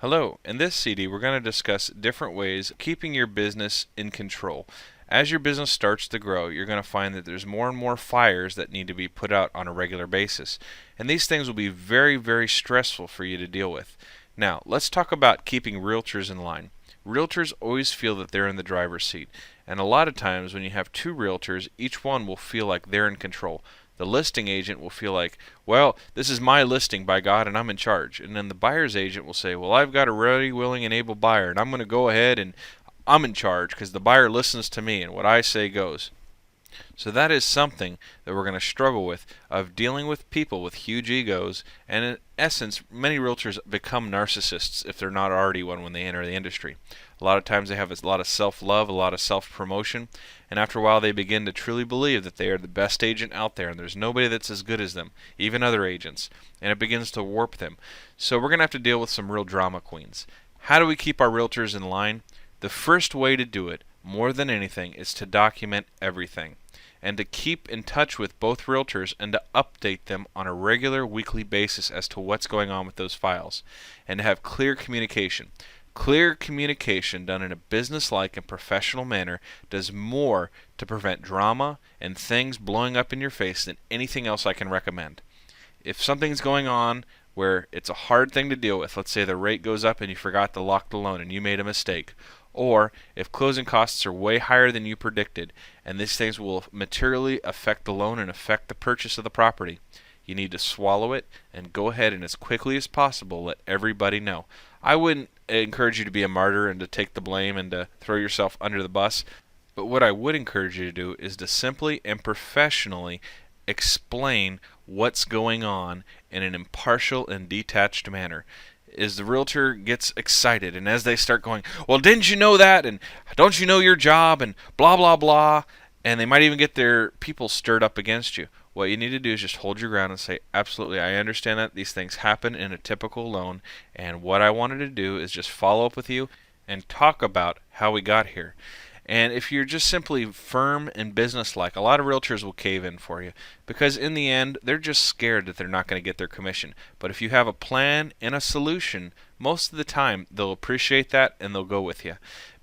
Hello, in this CD we're going to discuss different ways of keeping your business in control. As your business starts to grow, you're going to find that there's more and more fires that need to be put out on a regular basis. And these things will be very, very stressful for you to deal with. Now, let's talk about keeping realtors in line. Realtors always feel that they're in the driver's seat. And a lot of times when you have two realtors, each one will feel like they're in control. The listing agent will feel like, well, this is my listing by God and I'm in charge. And then the buyer's agent will say, well, I've got a ready, willing, and able buyer and I'm going to go ahead and I'm in charge because the buyer listens to me and what I say goes. So that is something that we're going to struggle with, of dealing with people with huge egos, and in essence, many realtors become narcissists if they're not already one when they enter the industry. A lot of times they have a lot of self-love, a lot of self-promotion, and after a while they begin to truly believe that they are the best agent out there and there's nobody that's as good as them, even other agents, and it begins to warp them. So we're going to have to deal with some real drama queens. How do we keep our realtors in line? The first way to do it, more than anything, is to document everything and to keep in touch with both realtors and to update them on a regular weekly basis as to what's going on with those files, and to have clear communication. Clear communication done in a business-like and professional manner does more to prevent drama and things blowing up in your face than anything else I can recommend. If something's going on where it's a hard thing to deal with, let's say the rate goes up and you forgot to lock the loan and you made a mistake, or if closing costs are way higher than you predicted and these things will materially affect the loan and affect the purchase of the property, you need to swallow it and go ahead and as quickly as possible let everybody know. I wouldn't encourage you to be a martyr and to take the blame and to throw yourself under the bus, but what I would encourage you to do is to simply and professionally explain what's going on in an impartial and detached manner. Is the realtor gets excited, and as they start going, well, didn't you know that, and don't you know your job, and blah blah blah, and they might even get their people stirred up against you. What you need to do is just hold your ground and say, absolutely, I understand that these things happen in a typical loan, and what I wanted to do is just follow up with you and talk about how we got here. And if you're just simply firm and businesslike, a lot of realtors will cave in for you because in the end, they're just scared that they're not going to get their commission. But if you have a plan and a solution, most of the time they'll appreciate that and they'll go with you.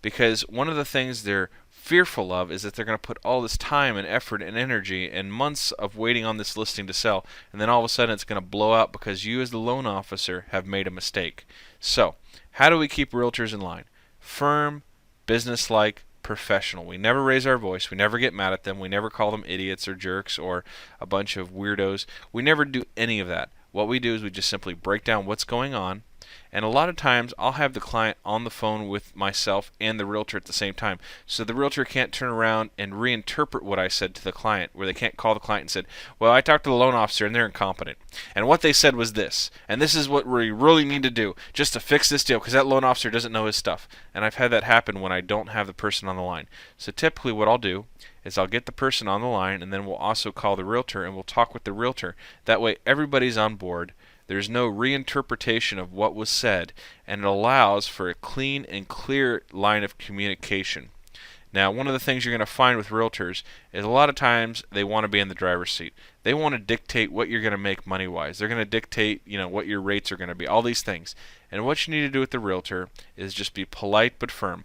Because one of the things they're fearful of is that they're going to put all this time and effort and energy and months of waiting on this listing to sell, and then all of a sudden it's going to blow out because you as the loan officer have made a mistake. So, how do we keep realtors in line? Firm, businesslike, professional. We never raise our voice. We never get mad at them. We never call them idiots or jerks or a bunch of weirdos. We never do any of that. What we do is we just simply break down what's going on, and a lot of times I'll have the client on the phone with myself and the realtor at the same time. So the realtor can't turn around and reinterpret what I said to the client, where they can't call the client and say, well, I talked to the loan officer and they're incompetent. And what they said was this. And this is what we really need to do just to fix this deal because that loan officer doesn't know his stuff. And I've had that happen when I don't have the person on the line. So typically what I'll do is I'll get the person on the line and then we'll also call the realtor and we'll talk with the realtor. That way everybody's on board. There's no reinterpretation of what was said, and it allows for a clean and clear line of communication. Now, one of the things you're going to find with realtors is a lot of times they want to be in the driver's seat. They want to dictate what you're going to make money-wise. They're going to dictate, what your rates are going to be, all these things. And what you need to do with the realtor is just be polite but firm.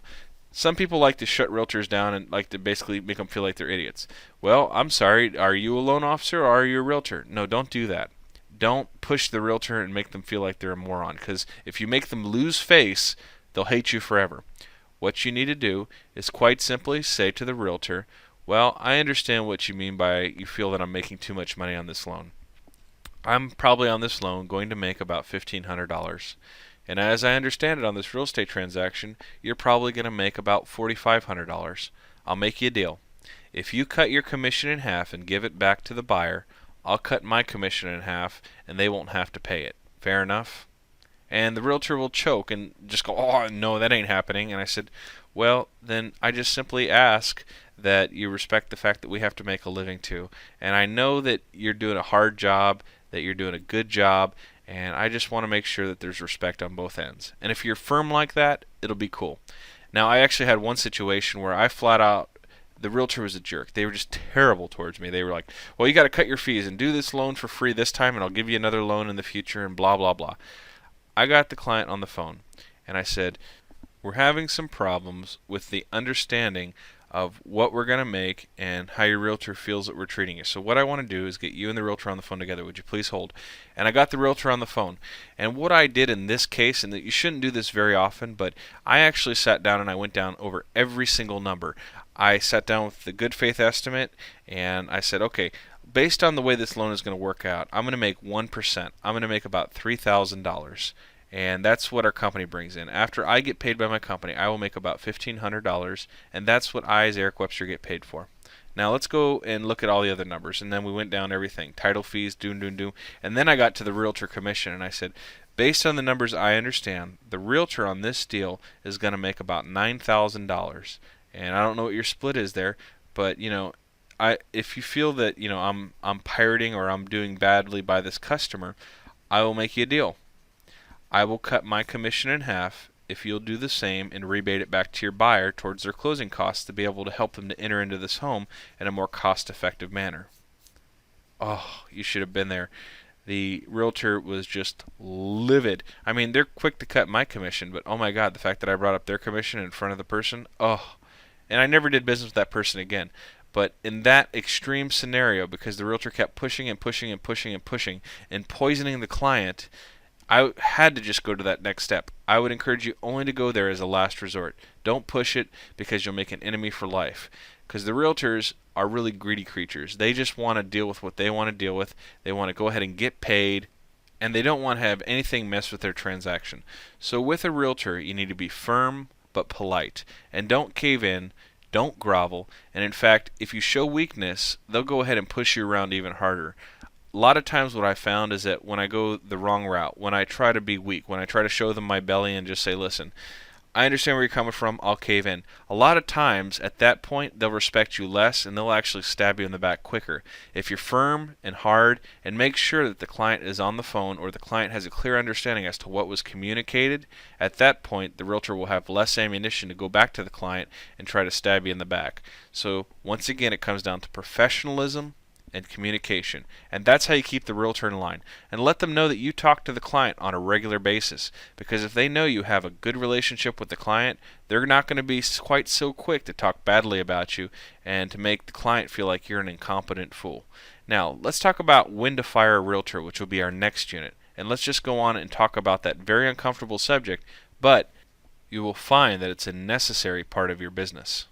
Some people like to shut realtors down and like to basically make them feel like they're idiots. Well, I'm sorry, are you a loan officer or are you a realtor? No, don't do that. Don't push the realtor and make them feel like they're a moron, because if you make them lose face, they'll hate you forever. What you need to do is quite simply say to the realtor, well, I understand what you mean by you feel that I'm making too much money on this loan. I'm probably on this loan going to make about $1,500. And as I understand it on this real estate transaction, you're probably going to make about $4,500. I'll make you a deal. If you cut your commission in half and give it back to the buyer, I'll cut my commission in half and they won't have to pay it. Fair enough? And the realtor will choke and just go, oh, no, that ain't happening. And I said, well, then I just simply ask that you respect the fact that we have to make a living too. And I know that you're doing a hard job, that you're doing a good job, and I just want to make sure that there's respect on both ends. And if you're firm like that, it'll be cool. Now, I actually had one situation where I flat out, the realtor was a jerk. They were just terrible towards me. They were like, well, you got to cut your fees and do this loan for free this time and I'll give you another loan in the future and blah, blah, blah. I got the client on the phone and I said, we're having some problems with the understanding of what we're going to make and how your realtor feels that we're treating you. So what I want to do is get you and the realtor on the phone together. Would you please hold? And I got the realtor on the phone. And what I did in this case, and that you shouldn't do this very often, but I actually sat down and I went down over every single number. I sat down with the good faith estimate and I said, okay, based on the way this loan is going to work out, I'm going to make 1%. I'm going to make about $3,000. And that's what our company brings in. After I get paid by my company, I will make about $1,500, and that's what I, as Erik Webster, get paid for. Now let's go and look at all the other numbers, and then we went down everything. Title fees, doom. And then I got to the realtor commission, and I said, based on the numbers I understand, the realtor on this deal is going to make about $9,000. And I don't know what your split is there, but if you feel that I'm pirating or I'm doing badly by this customer, I will make you a deal. I will cut my commission in half if you'll do the same and rebate it back to your buyer towards their closing costs to be able to help them to enter into this home in a more cost-effective manner. Oh, you should have been there. The realtor was just livid. I mean, they're quick to cut my commission, but oh my God, the fact that I brought up their commission in front of the person, and I never did business with that person again. But in that extreme scenario, because the realtor kept pushing and poisoning the client, I had to just go to that next step. I would encourage you only to go there as a last resort. Don't push it because you'll make an enemy for life. Because the realtors are really greedy creatures. They just want to deal with what they want to deal with. They want to go ahead and get paid, and they don't want to have anything mess with their transaction. So with a realtor, you need to be firm but polite. And don't cave in. Don't grovel. And in fact, if you show weakness, they'll go ahead and push you around even harder. A lot of times what I found is that when I go the wrong route, when I try to be weak, when I try to show them my belly and just say, listen, I understand where you're coming from, I'll cave in. A lot of times at that point they'll respect you less and they'll actually stab you in the back quicker. If you're firm and hard and make sure that the client is on the phone or the client has a clear understanding as to what was communicated, at that point the realtor will have less ammunition to go back to the client and try to stab you in the back. So once again, it comes down to professionalism and communication. And that's how you keep the realtor in line. And let them know that you talk to the client on a regular basis. Because if they know you have a good relationship with the client, they're not going to be quite so quick to talk badly about you and to make the client feel like you're an incompetent fool. Now, let's talk about when to fire a realtor, which will be our next unit. And let's just go on and talk about that very uncomfortable subject, but you will find that it's a necessary part of your business.